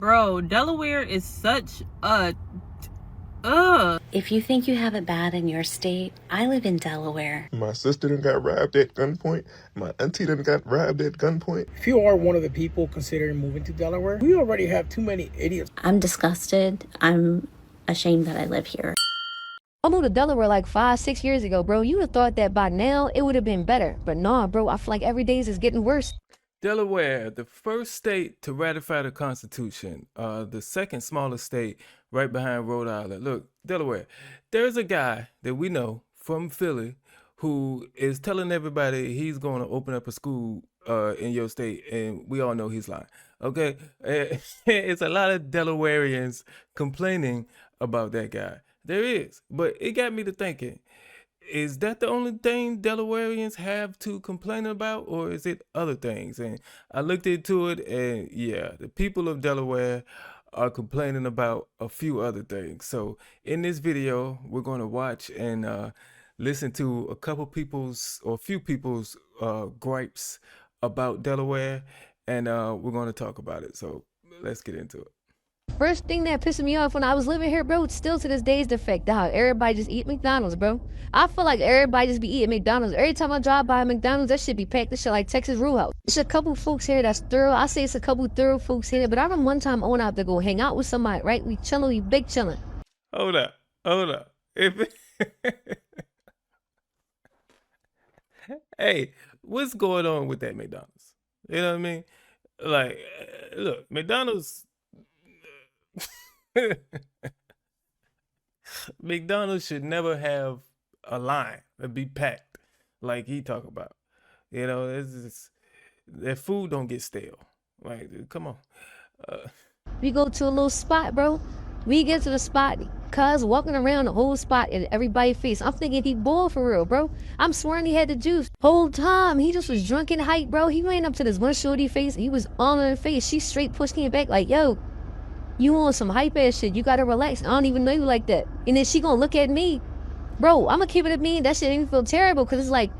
Bro, Delaware is such a If you think you have it bad in your state, I live in Delaware. My sister done got robbed at gunpoint. My auntie done got robbed at gunpoint. If you are one of the people considering moving to Delaware, we already have too many idiots. I'm disgusted. I'm ashamed that I live here. I moved to Delaware like 5-6 years ago, bro. You would have thought that by now it would have been better. But nah, bro, I feel like every day is just getting worse. Delaware, the first state to ratify the Constitution, the second smallest state right behind Rhode Island. Look, Delaware, there's a guy that we know from Philly who is telling everybody he's going to open up a school in your state, and we all know he's lying, okay? It's a lot of Delawareans complaining about that guy. There is, but it got me to thinking, is that the only thing Delawareans have to complain about, or is it other things? And I looked into it, and yeah, the people of Delaware are complaining about a few other things. So in this video, we're going to watch and listen to a few people's gripes about Delaware, and we're going to talk about it. So let's get into it. First thing that pissed me off when I was living here, bro, still to this day is the fact that everybody just eat McDonald's, bro. I feel like everybody just be eating McDonald's. Every time I drive by McDonald's, that shit be packed. This shit like Texas Row House. There's a couple folks here that's thorough. I say it's a couple thorough folks here, but I remember one time I went out to go hang out with somebody, right? We chillin', we big chillin'. Hold up. Hey, what's going on with that McDonald's? You know what I mean? Like, look, McDonald's... McDonald's should never have a line that be packed like he talk about. You know, their food don't get stale. Like, come on. We go to a little spot, bro. We get to the spot, cuz walking around the whole spot and everybody face. I'm thinking he boiled for real, bro. I'm swearing he had the juice. Whole time, he just was drunk and hype, bro. He ran up to this one shorty face. He was on her face. She straight pushed him back like, yo, you on some hype ass shit. You gotta relax. I don't even know you like that. And then she gonna look at me. Bro, I'm gonna keep it at me. That shit made me feel terrible, because it's like,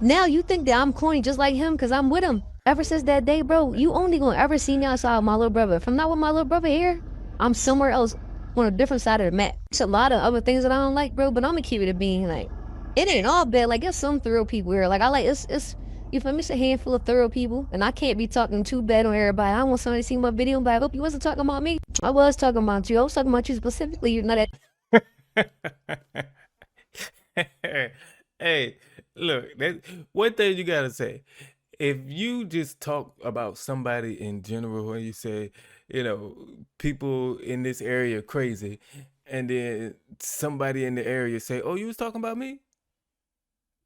now you think that I'm corny just like him because I'm with him. Ever since that day, bro, you only gonna ever see me outside with my little brother. If I'm not with my little brother here, I'm somewhere else on a different side of the map. It's a lot of other things that I don't like, bro, but I'm gonna keep it at being like, it ain't all bad. Like, there's some thorough people here. Like, I like, it's you feel me? It's a handful of thorough people, and I can't be talking too bad on everybody. I want somebody to see my video, but I hope you wasn't talking about me. I was talking about you. I was talking about you specifically. You know that. Hey, look, one thing you gotta say. If you just talk about somebody in general and you say, you know, people in this area are crazy, and then somebody in the area say, oh, you was talking about me?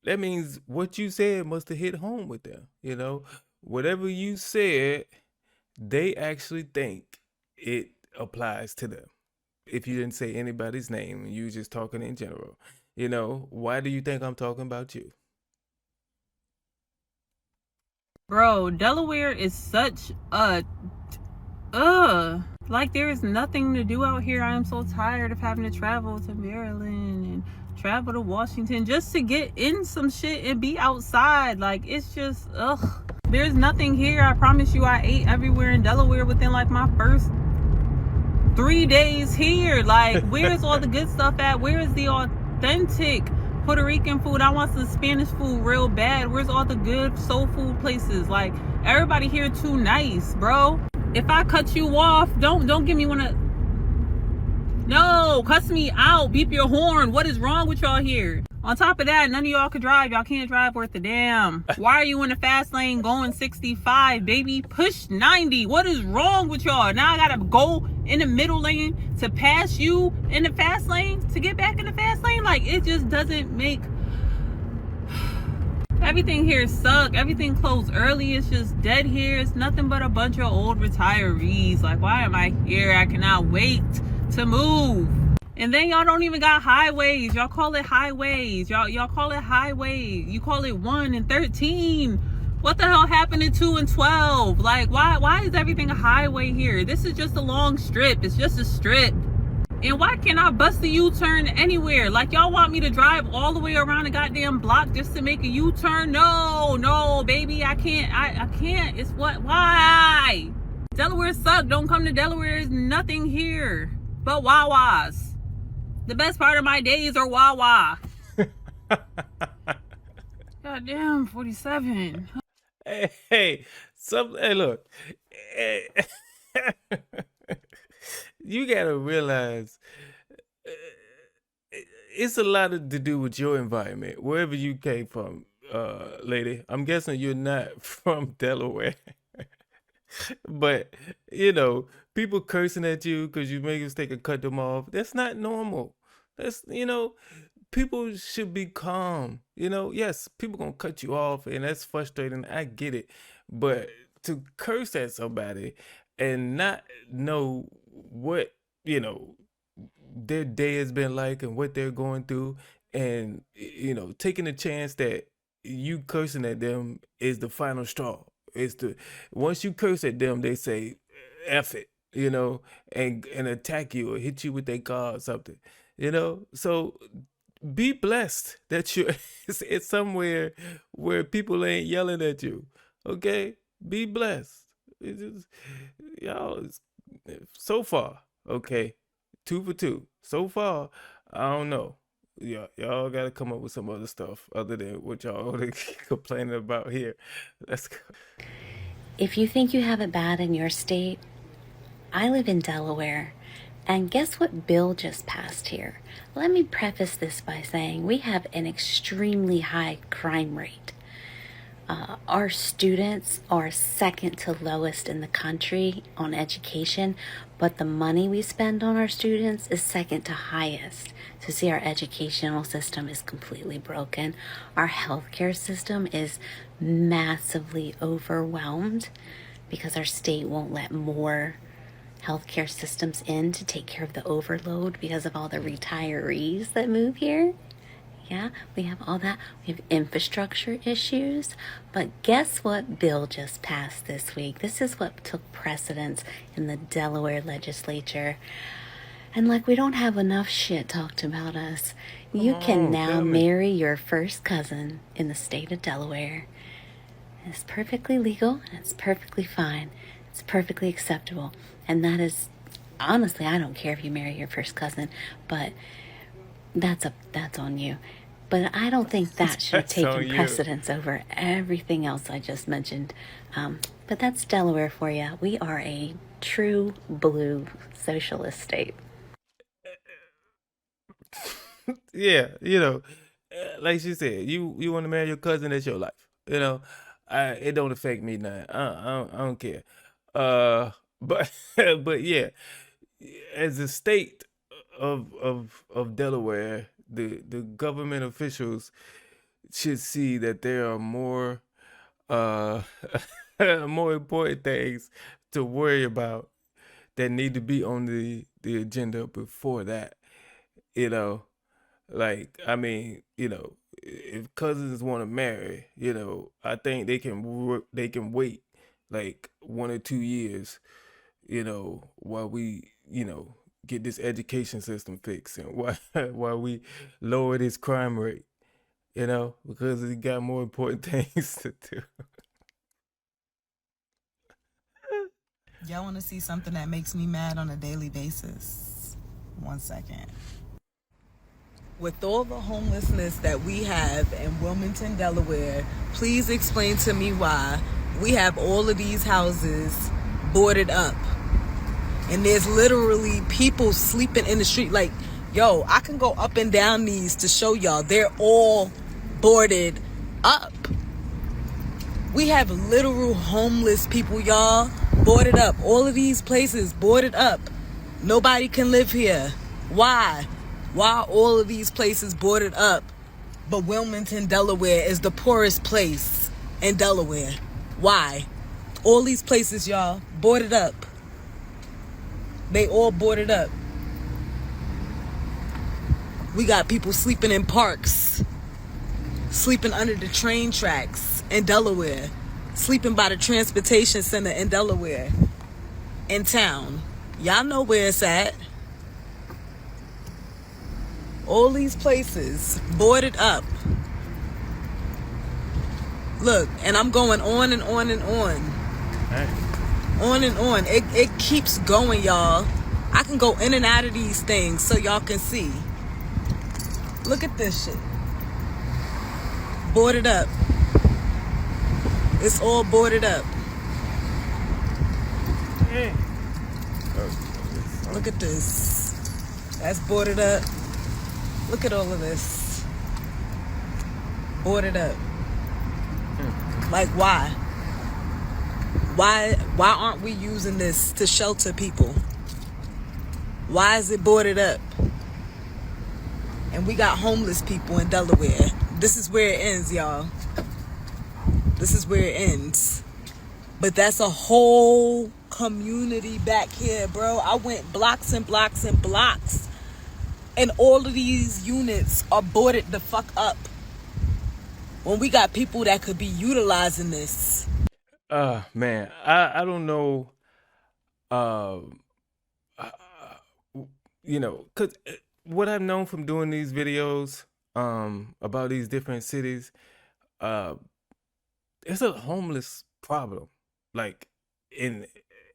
That means what you said must have hit home with them. You know, whatever you said, they actually think it applies to them. If you didn't say anybody's name, you just talking in general. You know, why do you think I'm talking about you? bro, Delaware is such a like there is nothing to do out here. I am so tired of having to travel to Maryland and travel to Washington just to get in some shit and be outside. Like, it's just there's nothing here. I promise you, I ate everywhere in Delaware within like my first 3 days here. Like, where's all the good stuff at? Where is the authentic Puerto Rican food? I want some Spanish food real bad. Where's all the good soul food places? Like, everybody here too nice, bro. If I cut you off, don't give me one of... No, cuss me out. Beep your horn. What is wrong with y'all here? On top of that, none of y'all can drive. Y'all can't drive worth a damn. Why are you in the fast lane going 65, baby? Push 90. What is wrong with y'all? Now I gotta go in the middle lane to pass you in the fast lane to get back in the fast lane? Like, it just doesn't make... Everything here sucks. Everything closed early. It's just dead here. It's nothing but a bunch of old retirees. Like, why am I here? I cannot wait to move. And then y'all don't even got highways. Y'all call it highways. Y'all call it highways. You call it 1 and 13. What the hell happened to 2 and 12? Like, why is everything a highway here? This is just a long strip. It's just a strip. And why can't I bust a U-turn anywhere? Like, y'all want me to drive all the way around the goddamn block just to make a U-turn? No, baby, I can't. I can't. It's what? Why? Delaware sucks. Don't come to Delaware. There's nothing here but Wawas. The best part of my days are Wawa. Goddamn, 47. Hey, look. Hey, you gotta realize it's a lot to do with your environment, wherever you came from, lady. I'm guessing you're not from Delaware. But, people cursing at you because you make a mistake and cut them off. That's not normal. That's, people should be calm. Yes, people gonna cut you off and that's frustrating. I get it. But to curse at somebody and not know what, their day has been like and what they're going through, and, taking a chance that you cursing at them is the final straw. Once you curse at them, they say, F it, and attack you or hit you with their car or something, So be blessed that you're it's somewhere where people ain't yelling at you. Okay? Be blessed. Y'all, so far, okay, 2 for 2. So far, I don't know. Y'all got to come up with some other stuff other than what y'all complaining about here. Let's go. If you think you have it bad in your state, I live in Delaware, and guess what bill just passed here? Let me preface this by saying we have an extremely high crime rate. Our students are second to lowest in the country on education, but the money we spend on our students is second to highest. So see, our educational system is completely broken. Our healthcare system is massively overwhelmed because our state won't let more healthcare systems in to take care of the overload because of all the retirees that move here. Yeah, we have all that. We have infrastructure issues. But guess what bill just passed this week? This is what took precedence in the Delaware legislature. And like we don't have enough shit talked about us, you can now marry your first cousin in the state of Delaware. It's perfectly legal and it's perfectly fine. It's perfectly acceptable. And that is, honestly, I don't care if you marry your first cousin, but that's on you. But I don't think that should have taken precedence over everything else I just mentioned. But that's Delaware for you. We are a true blue socialist state. Yeah, like she said, you want to marry your cousin, that's your life. It don't affect me now. I don't care. But but yeah, as a state of Delaware, the government officials should see that there are more more important things to worry about that need to be on the agenda before that. Like, I mean, if cousins want to marry, I think they can wait like 1 or 2 years, while we, get this education system fixed and while we lower this crime rate, because we got more important things to do. Y'all want to see something that makes me mad on a daily basis? 1 second. With all the homelessness that we have in Wilmington, Delaware, please explain to me why we have all of these houses boarded up. And there's literally people sleeping in the street. Like, yo, I can go up and down these to show y'all. They're all boarded up. We have literal homeless people, y'all, boarded up. All of these places boarded up. Nobody can live here. Why? Why are all of these places boarded up, but Wilmington, Delaware is the poorest place in Delaware? Why? All these places, y'all, boarded up. They all boarded up. We got people sleeping in parks, sleeping under the train tracks in Delaware, sleeping by the transportation center in Delaware, in town. Y'all know where it's at. All these places boarded up. Look, and I'm going on and on and on. Hey. On and on. It keeps going, y'all. I can go in and out of these things so y'all can see. Look at this shit. Boarded up. It's all boarded up. Look at this. That's boarded up. Look at all of this. Boarded up. Like, why? Why aren't we using this to shelter people? Why is it boarded up? And we got homeless people in Delaware. This is where it ends, y'all. This is where it ends. But that's a whole community back here, bro. I went blocks and blocks and blocks. And all of these units are boarded the fuck up. When we got people that could be utilizing this. Man, I don't know. You know, cause what I've known from doing these videos, about these different cities, it's a homeless problem. Like in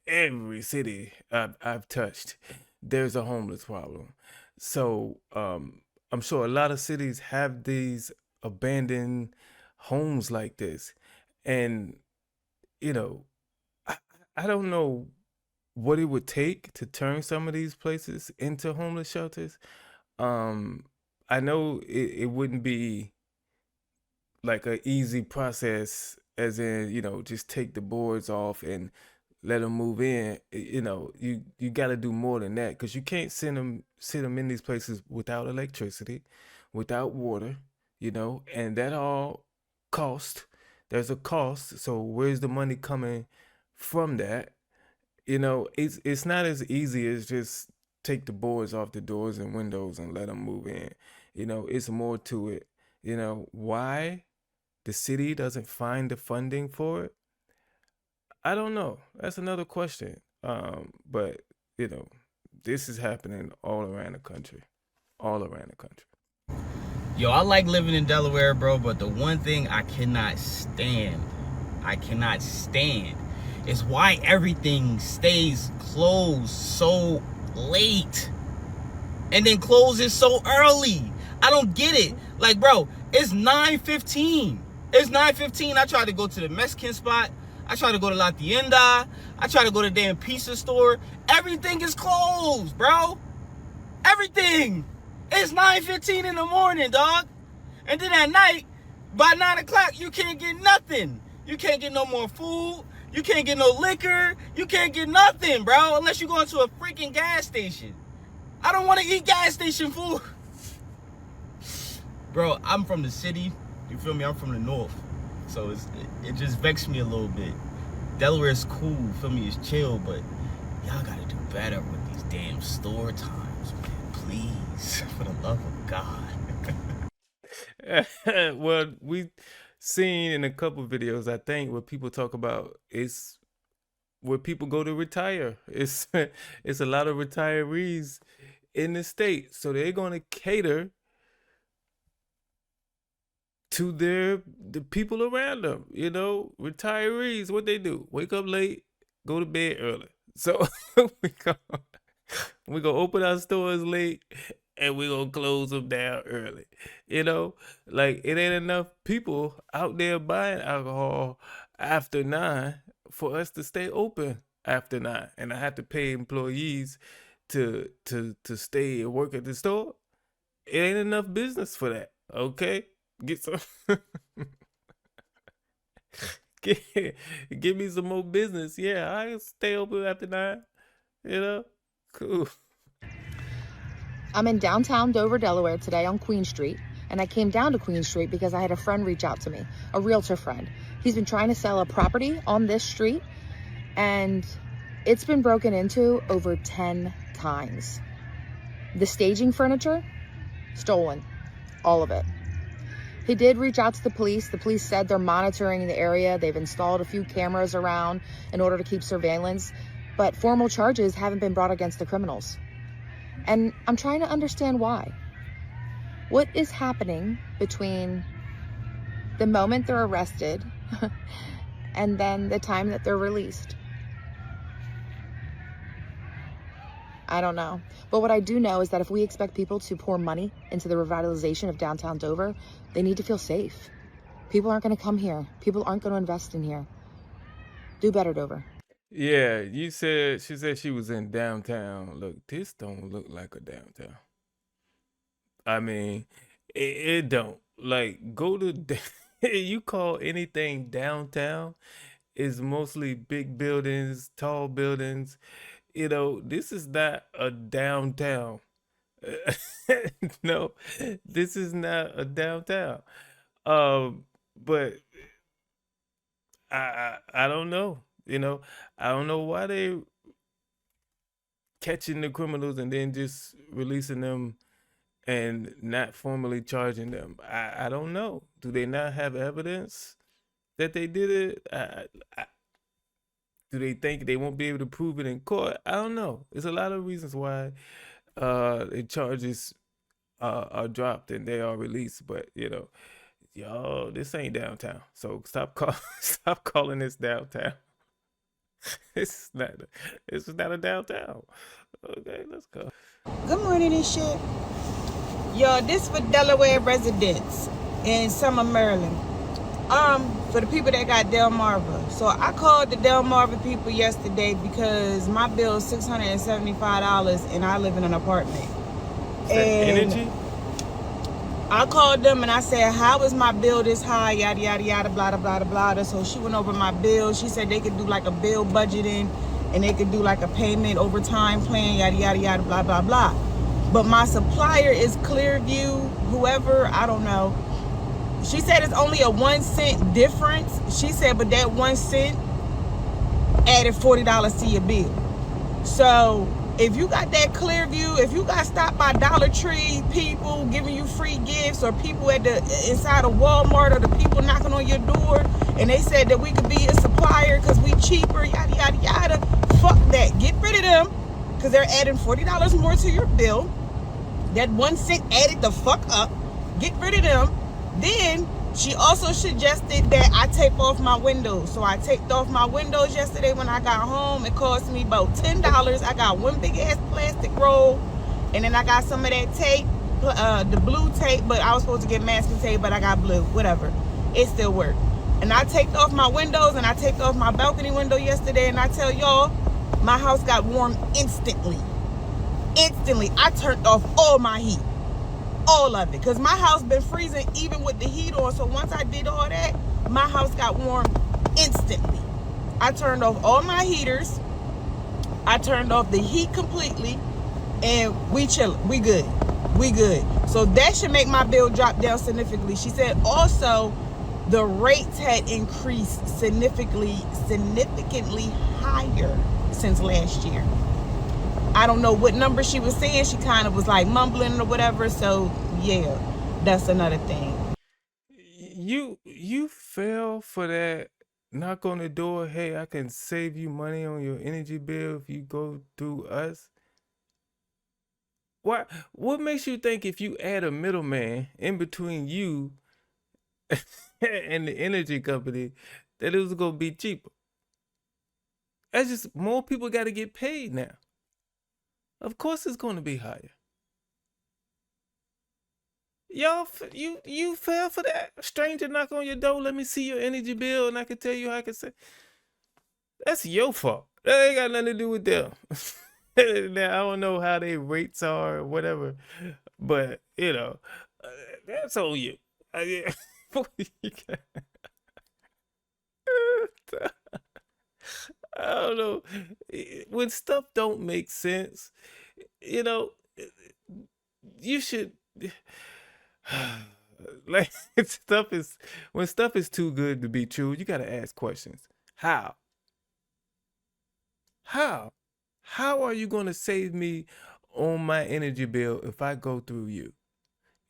every city I've touched, there's a homeless problem. So I'm sure a lot of cities have these abandoned homes like this, and you know, I don't know what it would take to turn some of these places into homeless shelters. I know it wouldn't be like an easy process, as in, you know, just take the boards off and let them move in. You know, you got to do more than that, because you can't sit them in these places without electricity, without water, you know, and that all cost. There's a cost. So where's the money coming from that? You know, it's not as easy as just take the boards off the doors and windows and let them move in. You know, it's more to it. You know, why the city doesn't find the funding for it, I don't know. That's another question. But you know, this is happening all around the country. All around the country. Yo, I like living in Delaware, bro, but the one thing I cannot stand is why everything stays closed so late and then closes so early. I don't get it. Like, bro, it's 9:15. It's 9:15. I tried to go to the Mexican spot. I tried to go to La Tienda. I tried to go to the damn pizza store. Everything is closed, bro. Everything. It's 9:15 in the morning, dog. And then at night, by 9 o'clock, you can't get nothing. You can't get no more food. You can't get no liquor. You can't get nothing, bro, unless you go into a freaking gas station. I don't want to eat gas station food. Bro, I'm from the city. You feel me? I'm from the north. So it just vexed me a little bit. Delaware is cool, feel me? It's chill, but y'all got to do better with these damn store times, man. Please, for the love of God. Well, we seen in a couple videos, I think, what people talk about is where people go to retire. It's a lot of retirees in the state, so they're going to cater to the people around them. You know, retirees, what they do, wake up late, go to bed early. So we gonna open our stores late and we gonna close them down early. You know, like, it ain't enough people out there buying alcohol after 9 for us to stay open after 9, and I have to pay employees to stay and work at the store. It ain't enough business for that. Okay, get some. Give me some more business. Yeah, I can stay open after 9. You know, cool. I'm in downtown Dover, Delaware today on Queen Street, and I came down to Queen Street because I had a friend reach out to me, a realtor friend. He's been trying to sell a property on this street, and it's been broken into over 10 times. The staging furniture, stolen, all of it. He did reach out to the police. The police said they're monitoring the area. They've installed a few cameras around in order to keep surveillance, but formal charges haven't been brought against the criminals. And I'm trying to understand why. What is happening between the moment they're arrested and then the time that they're released? I don't know. But what I do know is that if we expect people to pour money into the revitalization of downtown Dover, they need to feel safe. People aren't going to come here. People aren't going to invest in here. Do better, Dover. Yeah, she said she was in downtown. Look, this don't look like a downtown. I mean, it don't. Like, go to you call anything downtown is mostly big buildings, tall buildings. You know, this is not a downtown. No, this is not a downtown. But I don't know. You know, I don't know why they catching the criminals and then just releasing them and not formally charging them. I don't know. Do they not have evidence that they did it? Do they think they won't be able to prove it in court? I don't know. There's a lot of reasons why the charges are dropped and they are released. But you know, y'all, this ain't downtown. So stop calling this downtown. It's not a downtown. Okay, let's go. Good morning and shit. Yo, this for Delaware residents in Summer, Maryland. For the people that got Delmarva. So I called the Delmarva people yesterday because my bill is $675 and I live in an apartment. And energy? I called them and I said, how is my bill this high? Yada, yada, yada, blah, blah, blah, blah. So she went over my bill. She said they could do like a bill budgeting and they could do like a payment over time plan, yada, yada, yada, blah, blah, blah. But my supplier is Clearview, whoever, I don't know. She said it's only a 1 cent difference. She said, but that 1 cent added $40 to your bill. So if you got that Clearview, if you got stopped by Dollar Tree people giving you free gifts, or people at the inside of Walmart, or the people knocking on your door and they said that we could be a supplier because we cheaper, yada, yada, yada, fuck that. Get rid of them because they're adding $40 more to your bill. That 1 cent added the fuck up. Get rid of them. Then she also suggested that I tape off my windows. So I taped off my windows yesterday when I got home. It cost me about $10. I got one big ass plastic roll, and then I got some of that tape, the blue tape, but I was supposed to get masking tape, but I got blue, whatever. It still worked. And I taped off my windows and I taped off my balcony window yesterday, and I tell y'all, my house got warm instantly. Instantly. I turned off all my heat. All of it, because my house been freezing even with the heat on. So once I did all that, my house got warm instantly. I turned off all my heaters. I turned off the heat completely, and we chilling. We good. We good. So that should make my bill drop down significantly. She said also the rates had increased significantly higher since last year. I don't know what number she was saying. She kind of was like mumbling or whatever. So yeah, that's another thing. You fell for that knock on the door. Hey, I can save you money on your energy bill if you go through us. What makes you think if you add a middleman in between you and the energy company that it was gonna be cheaper? That's just more people got to get paid now. Of course it's going to be higher. Y'all, you fell for that? A stranger knock on your door, let me see your energy bill, and I can tell you how I can say. That's your fault. That ain't got nothing to do with them. Now, I don't know how their rates are or whatever, but, you know, that's on you. I don't know. When stuff don't make sense, you know, you should like when stuff is too good to be true, you gotta ask questions. How are you gonna save me on my energy bill if I go through you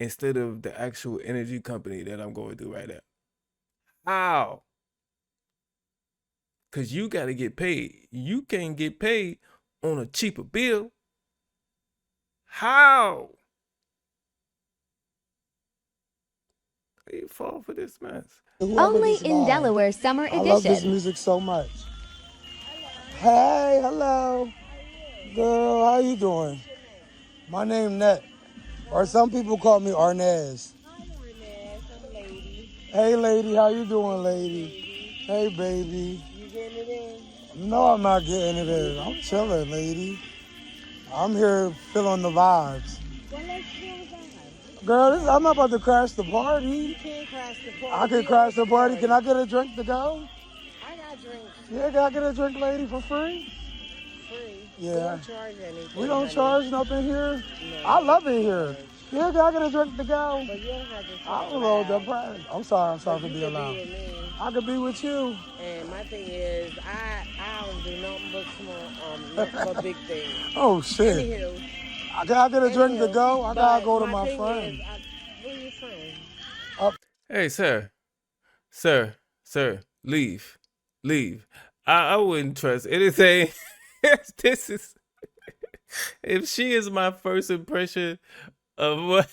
instead of the actual energy company that I'm going through right now? How? Because you got to get paid. You can't get paid on a cheaper bill. How? You fall for this mess. Only in Delaware Summer Edition. I love this music so much. Hey, hello. Girl, how you doing? My name Net, or some people call me Arnaz. I'm Arnaz. I'm Lady. Hey, lady, how you doing, lady? Hey, baby. You getting it in? No, I'm not getting it in. I'm chilling, lady. I'm here feeling the vibes. Well, let's feel the vibe. Girl, I'm not about to crash the party. You can't crash the party. I can crash the party. Can I get a drink to go? I got drinks. Yeah, can I get a drink, lady, for free? Free. Yeah. We don't charge anything. We don't honey. charge nothing here? No. I love it here. Yeah, can I get a drink to go? But you don't have to. I'm a little depressed. I'm sorry to be allowed. Be with me. I could be with you. And my thing is, I don't do nothing but small, but big things. Oh, shit. Anywho. Can I get a drink to go? I gotta go to my my thing friend. Is, who your friend? Hey, sir, leave. I wouldn't trust anything. This is, if she is my first impression of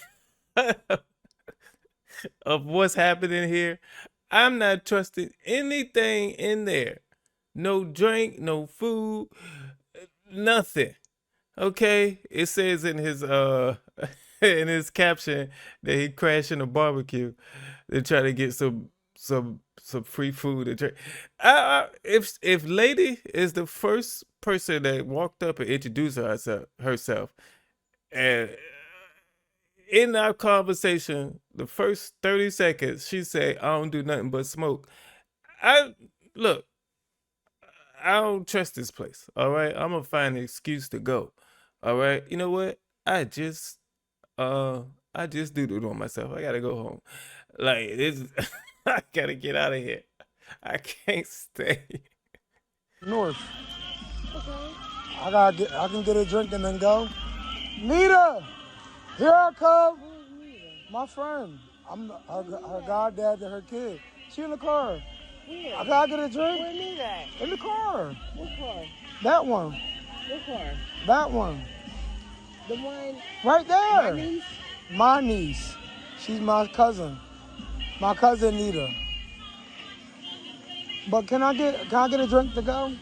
what's happening here, I'm not trusting anything in there. No drink, no food, nothing. Okay, it says in his in his caption that he crashed in a barbecue to try to get some free food and drink. If lady is the first person that walked up and introduced herself, and in our conversation, the first 30 seconds, she said, "I don't do nothing but smoke." I don't trust this place. All right, I'm gonna find an excuse to go. All right, you know what? I just doodled on myself. I gotta go home. Like this, I gotta get out of here. I can't stay. North. Okay. I can get a drink and then go. Nita, here I come. Who's Nita? My friend. I'm her goddad to her kid. She in the car. Where? I gotta get a drink. Where Nita? In the car. What car? That one. What car? That one. The one. Right there. My niece? My niece. She's my cousin. My cousin Nita. But can I get a drink to go?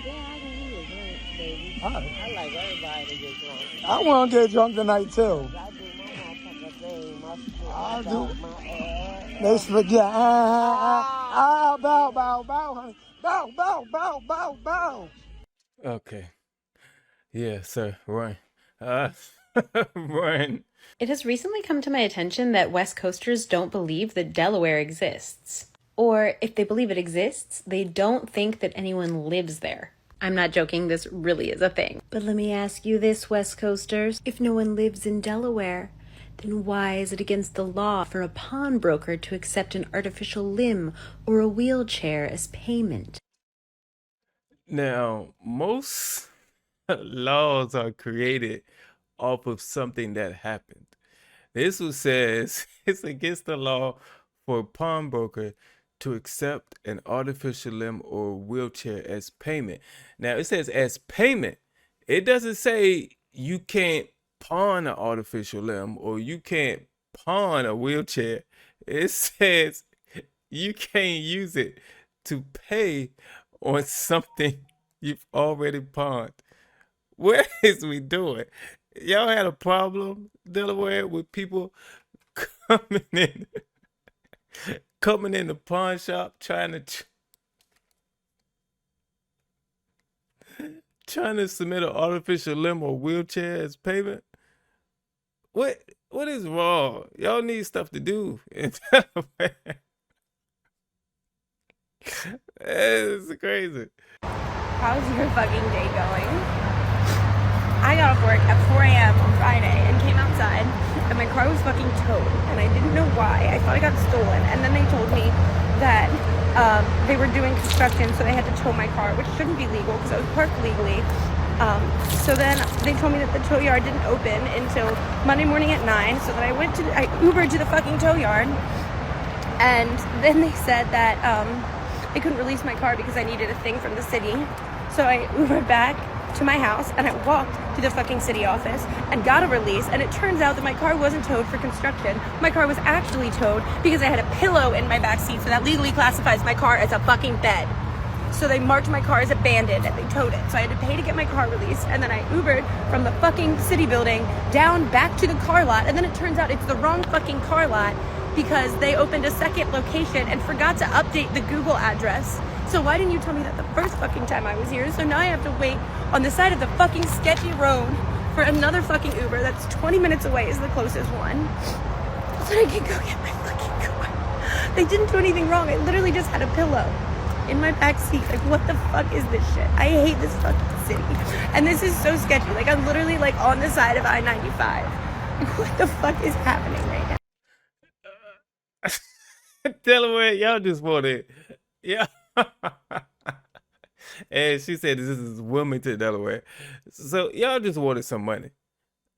Yeah, I can get a drink, baby. All right. I like everybody to get drunk. I want to get drunk tonight too. I do my motherfucking thing. I do. My ass. They spaghetti. Bow, honey. Bow. Okay. Yeah, sir. Run. Run. It has recently come to my attention that West Coasters don't believe that Delaware exists. Or if they believe it exists, they don't think that anyone lives there. I'm not joking, this really is a thing. But let me ask you this, West Coasters. If no one lives in Delaware, then why is it against the law for a pawnbroker to accept an artificial limb or a wheelchair as payment? Now, most laws are created off of something that happened. This one says it's against the law for a pawnbroker to accept an artificial limb or wheelchair as payment. Now, it says as payment. It doesn't say you can't pawn an artificial limb or you can't pawn a wheelchair. It says you can't use it to pay on something you've already pawned. What is we doing? Y'all had a problem, Delaware, with people coming in the pawn shop trying to submit an artificial limb or wheelchair as payment? What is wrong? Y'all need stuff to do in Delaware. It's crazy. How's your fucking day going? I got off work at 4 a.m. on Friday and came outside and my car was fucking towed and I didn't know why. I thought it got stolen and then they told me that they were doing construction so they had to tow my car, which shouldn't be legal because I was parked legally. So then they told me that the tow yard didn't open until Monday morning at 9, so then I Ubered to the fucking tow yard, and then they said that they couldn't release my car because I needed a thing from the city. So I Ubered back to my house and I walked to the fucking city office and got a release, and it turns out that my car wasn't towed for construction. My car was actually towed because I had a pillow in my backseat, so that legally classifies my car as a fucking bed. So they marked my car as abandoned and they towed it. So I had to pay to get my car released. And then I Ubered from the fucking city building down back to the car lot. And then it turns out it's the wrong fucking car lot because they opened a second location and forgot to update the Google address. So why didn't you tell me that the first fucking time I was here? So now I have to wait on the side of the fucking sketchy road for another fucking Uber that's 20 minutes away is the closest one. So I can go get my fucking car. They didn't do anything wrong. I literally just had a pillow in my back seat. Like, what the fuck is this shit? I hate this fucking city. And this is so sketchy. Like, I'm literally like on the side of I-95. Like, what the fuck is happening right now? Delaware, y'all just want it. Yeah. And she said this is Wilmington, Delaware. So y'all just wanted some money.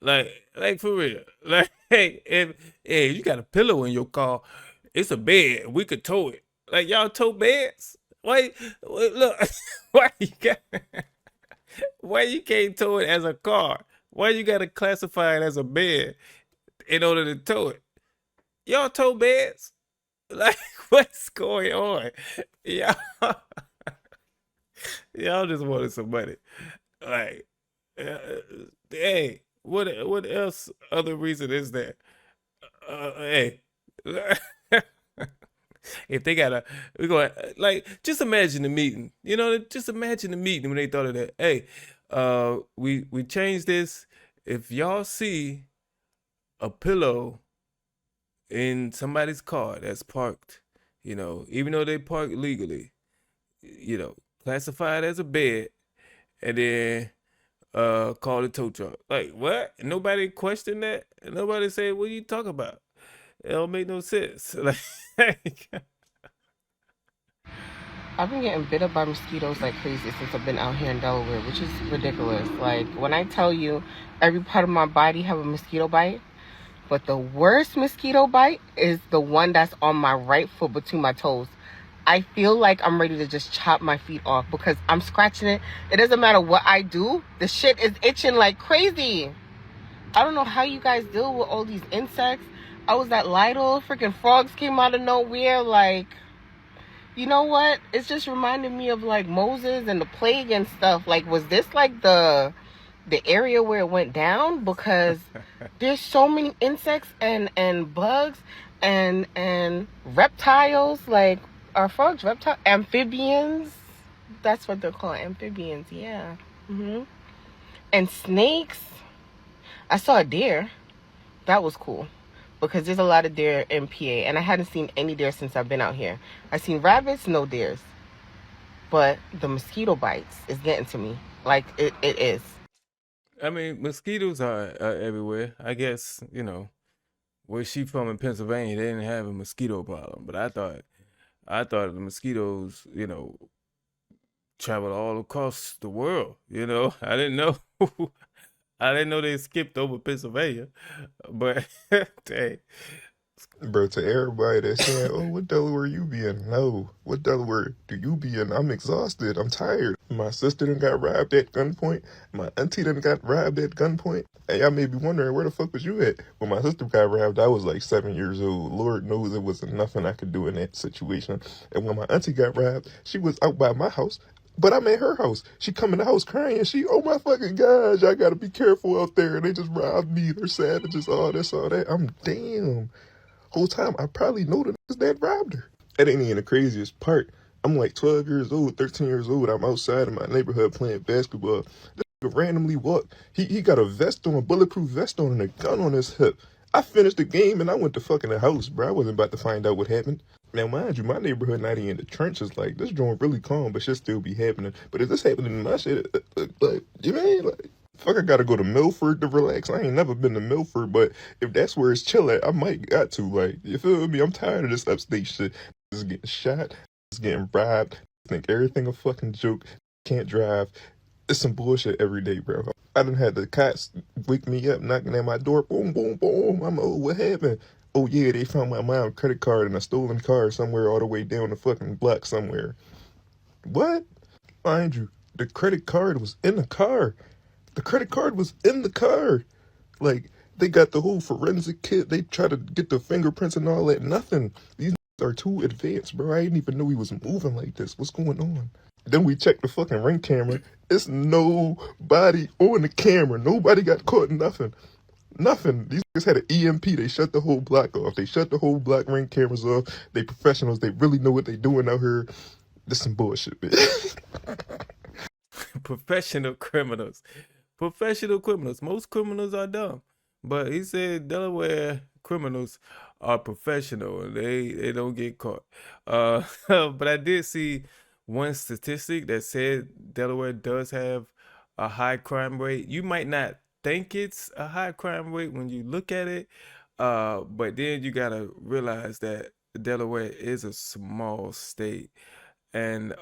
Like for real. Like, hey, you got a pillow in your car. It's a bed. We could tow it. Like, y'all tow beds? Why look, why you can't tow it as a car? Why you gotta classify it as a bed in order to tow it? Y'all tow beds? Like, what's going on? Y'all just wanted some money. Like, hey, what else other reason is there? Hey, if they gotta, we going like, just imagine the meeting. You know, just imagine the meeting when they thought of that. Hey, we changed this. If y'all see a pillow in somebody's car that's parked, you know, even though they parked legally, you know, classify it as a bed, and then call the tow truck. Like, what? Nobody questioned that? Nobody say, what are you talking about? It don't make no sense. Like, I've been getting bit up by mosquitoes like crazy since I've been out here in Delaware, which is ridiculous. Like, when I tell you every part of my body have a mosquito bite, but the worst mosquito bite is the one that's on my right foot between my toes. I feel like I'm ready to just chop my feet off because I'm scratching it. It doesn't matter what I do. The shit is itching like crazy. I don't know how you guys deal with all these insects. I was at Lidl. Freaking frogs came out of nowhere. Like, you know what? It's just reminding me of like Moses and the plague and stuff. Like, was this like the area where it went down? Because there's so many insects and bugs and reptiles. Like, are frogs reptiles? Amphibians? That's what they're called, amphibians. Yeah. And snakes. I saw a deer. That was cool. Because there's a lot of deer in PA. And I hadn't seen any deer since I've been out here. I've seen rabbits, no deers. But the mosquito bites is getting to me. Like, it is. I mean, mosquitoes are everywhere. I guess, you know, where she from in Pennsylvania, they didn't have a mosquito problem. But I thought the mosquitoes, you know, traveled all across the world. You know, I didn't know. I didn't know they skipped over Pennsylvania. But, hey. Bro, to everybody that's saying, oh, what Delaware you be in? No. What Delaware do you be in? I'm exhausted. I'm tired. My sister done got robbed at gunpoint. My auntie done got robbed at gunpoint. And y'all may be wondering, where the fuck was you at? When my sister got robbed, I was like 7 years old. Lord knows there wasn't nothing I could do in that situation. And when my auntie got robbed, she was out by my house. But I'm at her house. She come in the house crying. Oh my fucking gosh, I gotta be careful out there. They just robbed me. They're savages, all this, all that. I'm damn. Whole time, I probably know the niggas that robbed her. That ain't even the craziest part. I'm like 12 years old, 13 years old. I'm outside in my neighborhood playing basketball. This nigga randomly walked. He got a vest on, a bulletproof vest on, and a gun on his hip. I finished the game, and I went to fucking the house, bro. I wasn't about to find out what happened. Now, mind you, my neighborhood not even in the trenches. Like, this joint really calm, but shit still be happening. But if this happening in my shit, like, you mean, like, fuck, I gotta go to Milford to relax. I ain't never been to Milford, but if that's where it's chill at, I might got to. Like, you feel me? I'm tired of this upstate shit. Just getting shot, just getting bribed. Think everything a fucking joke. Can't drive. It's some bullshit every day, bro. I done had the cops wake me up, knocking at my door. Boom, boom, boom. I'm oh, what happened? Oh yeah, they found my mom's credit card in a stolen car somewhere all the way down the fucking block somewhere. What? Mind you, the credit card was in the car. The credit card was in the car. Like, they got the whole forensic kit. They try to get the fingerprints and all that. Nothing. These are too advanced, bro. I didn't even know he was moving like this. What's going on? Then we check the fucking ring camera. It's nobody on the camera. Nobody got caught, nothing. Nothing. These niggas had an EMP. They shut the whole block off. They shut the whole block ring cameras off. They professionals. They really know what they doing out here. This some bullshit, bitch. Professional criminals. Professional criminals. Most criminals are dumb. But he said Delaware criminals are professional and they don't get caught. But I did see one statistic that said Delaware does have a high crime rate. You might not think it's a high crime rate when you look at it, but then you gotta realize that Delaware is a small state, and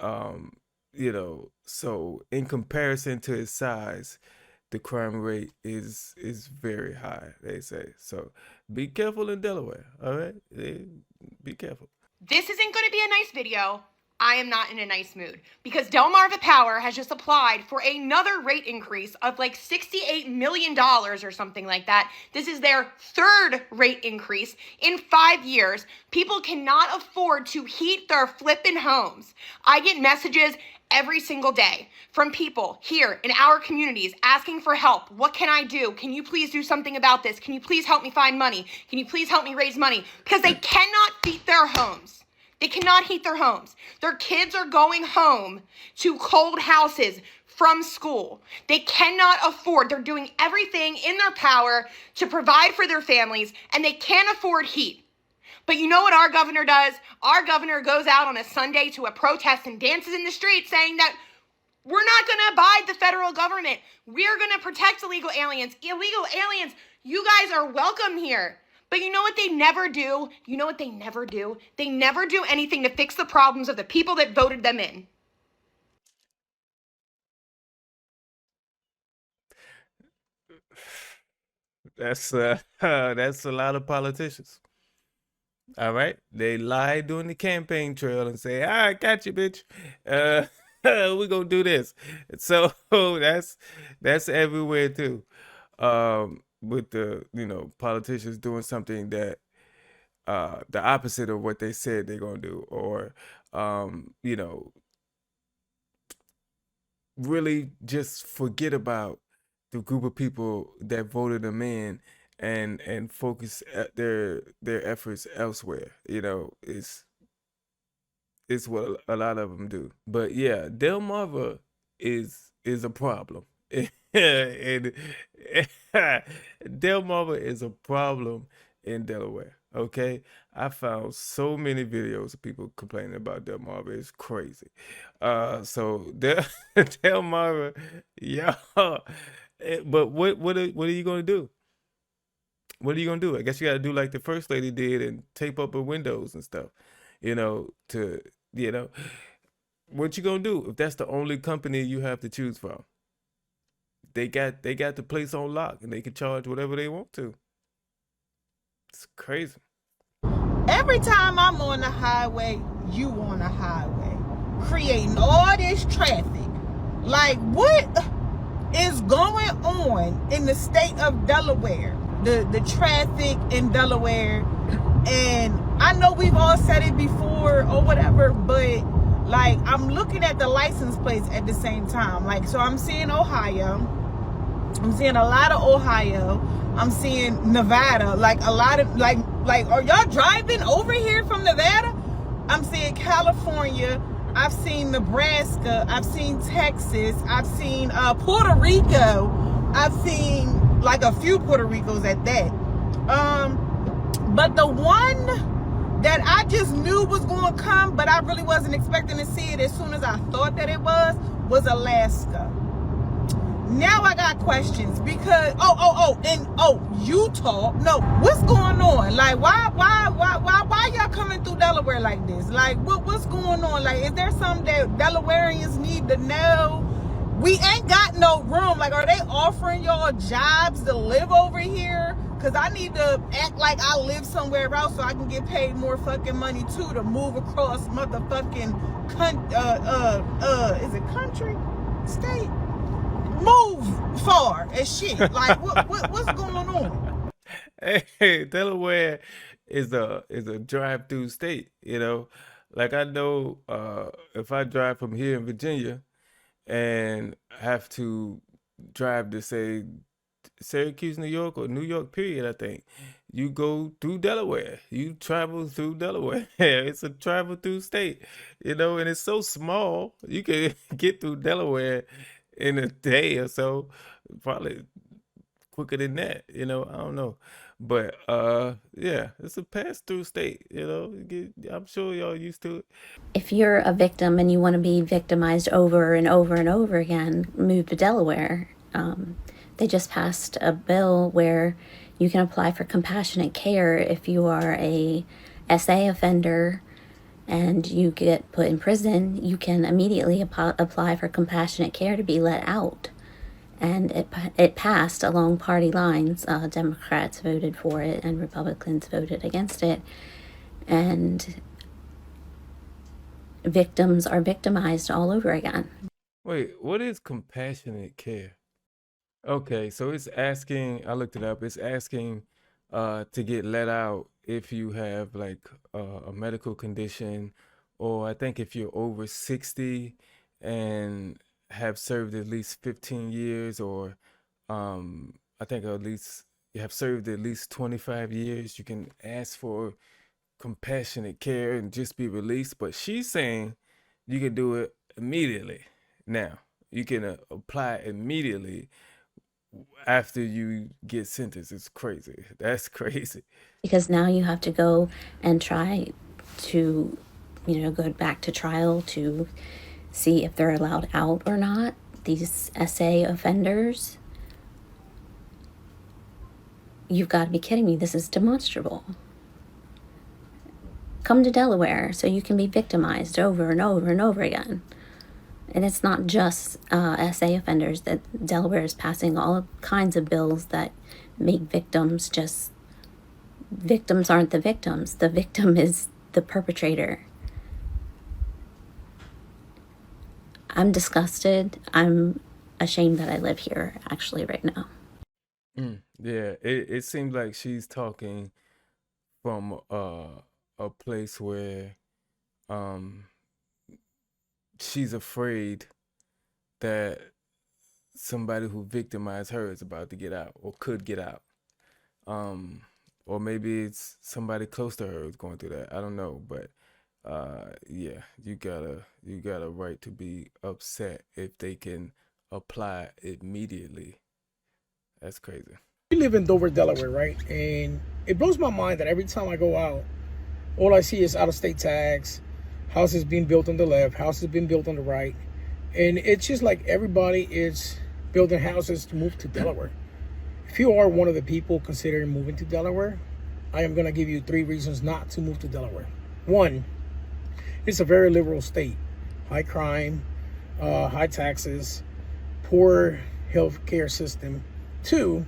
you know, so in comparison to its size, the crime rate is very high, they say. So be careful in Delaware, all right? Be careful. This isn't going to be a nice video. I am not in a nice mood because Delmarva Power has just applied for another rate increase of like $68 million or something like that. This is their third rate increase in 5 years. People cannot afford to heat their flippin' homes. I get messages every single day from people here in our communities asking for help. What can I do? Can you please do something about this? Can you please help me find money? Can you please help me raise money? Because they cannot heat their homes. They cannot heat their homes. Their kids are going home to cold houses from school. They cannot afford. They're doing everything in their power to provide for their families, and they can't afford heat. But you know what our governor does? Our governor goes out on a Sunday to a protest and dances in the streets saying that we're not going to abide the federal government. We're going to protect illegal aliens. Illegal aliens, you guys are welcome here. But you know what they never do? You know what they never do? They never do anything to fix the problems of the people that voted them in. That's a lot of politicians. All right, they lie during the campaign trail and say, "I got you, bitch. We gonna do this." So that's everywhere too. With the politicians doing something that the opposite of what they said they're gonna do, or really just forget about the group of people that voted them in and focus their efforts elsewhere. It's what a lot of them do. But yeah, Delmarva is a problem. And Delmarva is a problem in Delaware. Okay, I found so many videos of people complaining about Delmarva. It's crazy. So Delmarva, y'all. But what are you gonna do? What are you gonna do? I guess you gotta do like the first lady did and tape up her windows and stuff. What you gonna do if that's the only company you have to choose from? They got the place on lock and they can charge whatever they want to. It's crazy. Every time I'm on the highway, you on the highway, creating all this traffic. Like, what is going on in the state of Delaware? The traffic in Delaware, and I know we've all said it before or whatever, but like, I'm looking at the license plates at the same time. Like, so I'm seeing Ohio. I'm seeing a lot of Ohio. I'm seeing Nevada. Like, a lot of, like, are y'all driving over here from Nevada? I'm seeing California. I've seen Nebraska. I've seen Texas. I've seen Puerto Rico. I've seen like a few Puerto Ricos at that. But the one that I just knew was going to come, but I really wasn't expecting to see it as soon as I thought that it was Alaska. Now I got questions because Utah. No, what's going on? Like, why y'all coming through Delaware like this? Like, what's going on? Like, is there something that Delawareans need to know? We ain't got no room. Like, are they offering y'all jobs to live over here? Because I need to act like I live somewhere else so I can get paid more fucking money too to move across motherfucking is it country? State? Move far as shit. Like, what's going on? Hey, Delaware is a drive-through state, Like I know if I drive from here in Virginia and have to drive to say Syracuse, New York, or New York, period, I think. You go through Delaware. You travel through Delaware. It's a travel through state, and it's so small. You can get through Delaware in a day or so, probably quicker than that, I don't know. But yeah, it's a pass through state, I'm sure y'all used to it. If you're a victim and you want to be victimized over and over and over again, move to Delaware. They just passed a bill where you can apply for compassionate care if you are a SA offender and you get put in prison. You can immediately apply for compassionate care to be let out. And it passed along party lines. Democrats voted for it and Republicans voted against it. And victims are victimized all over again. Wait, what is compassionate care? Okay, so it's asking, I looked it up, it's asking to get let out if you have like a medical condition, or I think if you're over 60 and have served at least 15 years, or I think at least you have served at least 25 years, you can ask for compassionate care and just be released. But she's saying you can do it immediately now. You can apply immediately after you get sentenced. It's crazy. That's crazy. Because now you have to go and try to, go back to trial to see if they're allowed out or not. These SA offenders. You've got to be kidding me. This is demonstrable. Come to Delaware so you can be victimized over and over and over again. And it's not just SA offenders. That Delaware is passing all kinds of bills that make victims just... Victims aren't the victims. The victim is the perpetrator. I'm disgusted. I'm ashamed that I live here, actually, right now. Yeah, it seems like she's talking from a place where she's afraid that somebody who victimized her is about to get out or could get out. Or maybe it's somebody close to her who's going through that. I don't know, but yeah, you got a right to be upset if they can apply immediately. That's crazy. We live in Dover, Delaware, right? And it blows my mind that every time I go out, all I see is out-of-state tags, houses being built on the left, houses being built on the right. And it's just like everybody is building houses to move to Delaware. If you are one of the people considering moving to Delaware, I am going to give you 3 reasons not to move to Delaware. 1, it's a very liberal state. High crime, high taxes, poor health care system. 2,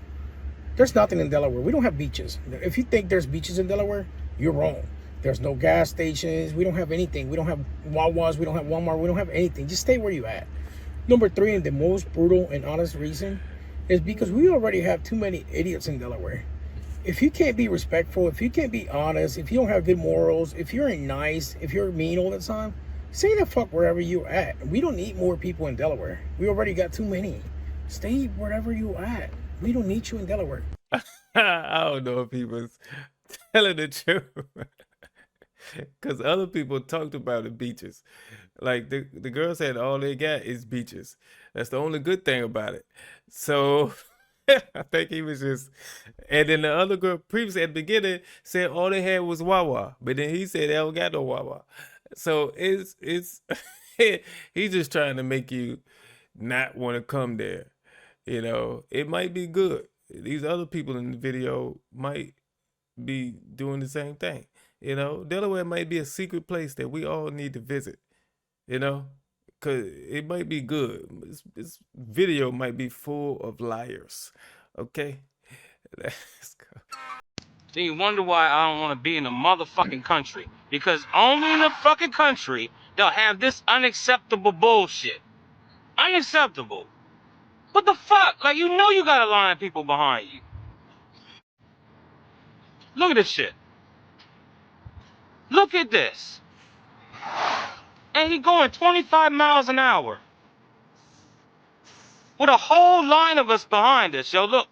there's nothing in Delaware. We don't have beaches. If you think there's beaches in Delaware, you're wrong. There's no gas stations. We don't have anything. We don't have Wawas. We don't have Walmart. We don't have anything. Just stay where you're at. Number 3, and the most brutal and honest reason, is because we already have too many idiots in Delaware. If you can't be respectful, if you can't be honest, if you don't have good morals, if you're nice, if you're mean all the time, stay the fuck wherever you're at. We don't need more people in Delaware. We already got too many. Stay wherever you're at. We don't need you in Delaware. I don't know if he was telling the truth. Because other people talked about the beaches. Like the girl said all they got is beaches. That's the only good thing about it. So I think he was just... And then the other girl previously at the beginning said all they had was Wawa. But then he said they don't got no Wawa. So it's he's just trying to make you not want to come there. It might be good. These other people in the video might be doing the same thing. Delaware might be a secret place that we all need to visit, because it might be good. This video might be full of liars. Okay? Let's go. Then you wonder why I don't want to be in the motherfucking country. Because only in the fucking country they'll have this unacceptable bullshit. Unacceptable. What the fuck? Like, you know you got a line of people behind you. Look at this shit. Look at this. And he going 25 miles an hour. With a whole line of us behind us, yo, look.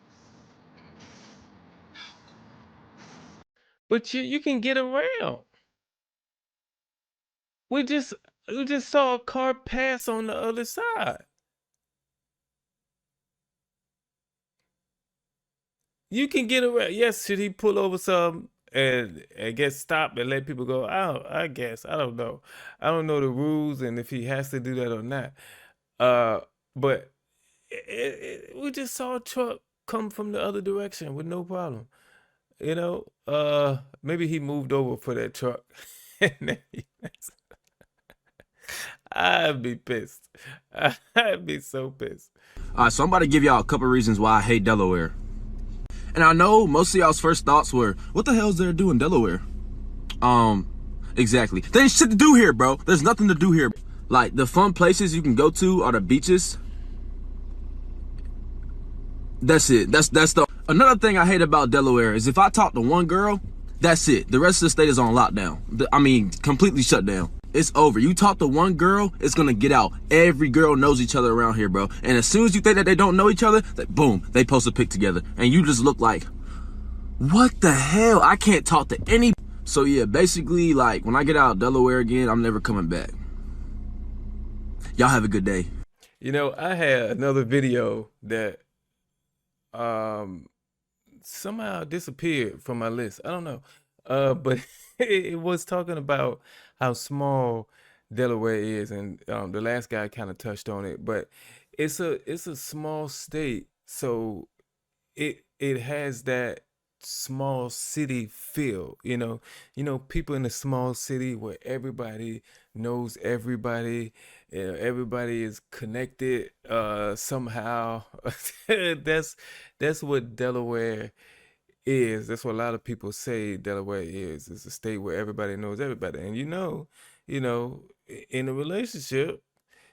But you can get around. We just saw a car pass on the other side. You can get around. Yes, should he pull over some and get stopped and let people go? I guess. I don't know. I don't know the rules and if he has to do that or not. But we just saw a truck come from the other direction with no problem. You know, maybe he moved over for that truck. I'd be pissed. I'd be so pissed. So I'm about to give y'all a couple reasons why I hate Delaware. And I know most of y'all's first thoughts were, what the hell is there to do in Delaware? Exactly. There ain't shit to do here, bro. There's nothing to do here. Like, the fun places you can go to are the beaches. That's it. That's the... Another thing I hate about Delaware is if I talk to one girl, that's it. The rest of the state is on lockdown. I mean, completely shut down. It's over. You talk to one girl, it's gonna get out. Every girl knows each other around here, bro. And as soon as you think that they don't know each other, boom, they post a pic together. And you just look like, what the hell? I can't talk to any... So yeah, basically, like, when I get out of Delaware again, I'm never coming back. Y'all have a good day. You know, I had another video that somehow disappeared from my list. I don't know. But it was talking about how small Delaware is, and the last guy kind of touched on it, but it's a small state, so it has that small city feel, you know, people in a small city where everybody knows everybody, everybody is connected somehow. That's what Delaware is. That's what a lot of people say Delaware is. It's a state where everybody knows everybody. And you know, in a relationship,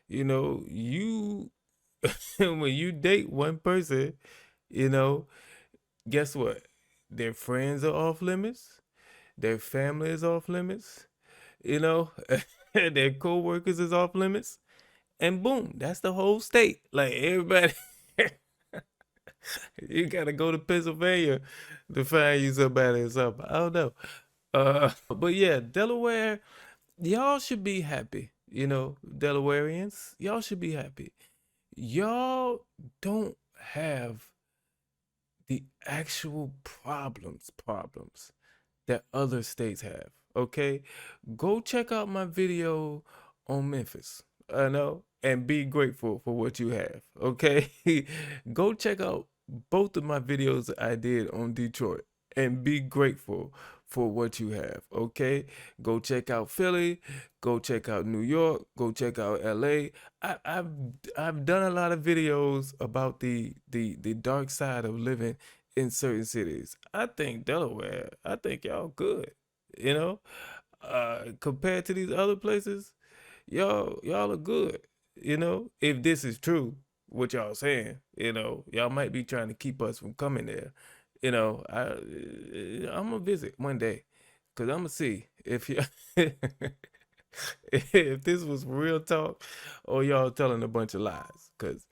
you when you date one person, guess what? Their friends are off limits, their family is off limits, their co-workers is off limits, and boom, that's the whole state. Like everybody you gotta go to Pennsylvania to find you somebody or something. I don't know. But yeah, Delaware, y'all should be happy. Delawareans, y'all should be happy. Y'all don't have the actual problems that other states have. Okay, go check out my video on Memphis. I know, and be grateful for what you have. Okay, go check out both of my videos I did on Detroit and be grateful for what you have. Okay, go check out Philly, go check out New York, go check out LA. I've done a lot of videos about the dark side of living in certain cities. I think Delaware, I think y'all good, compared to these other places, y'all are good, if this is true, what y'all saying, y'all might be trying to keep us from coming there. I'm gonna visit one day, cause I'm gonna see if you if this was real talk or y'all telling a bunch of lies. Cause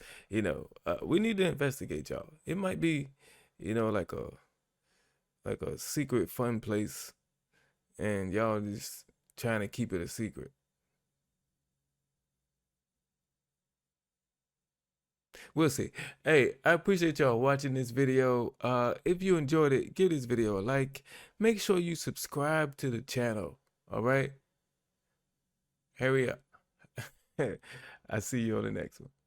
we need to investigate y'all. It might be, like a secret fun place, and y'all just trying to keep it a secret. We'll see. Hey, I appreciate y'all watching this video. If you enjoyed it, give this video a like. Make sure you subscribe to the channel. All right? Hurry up. I see you on the next one.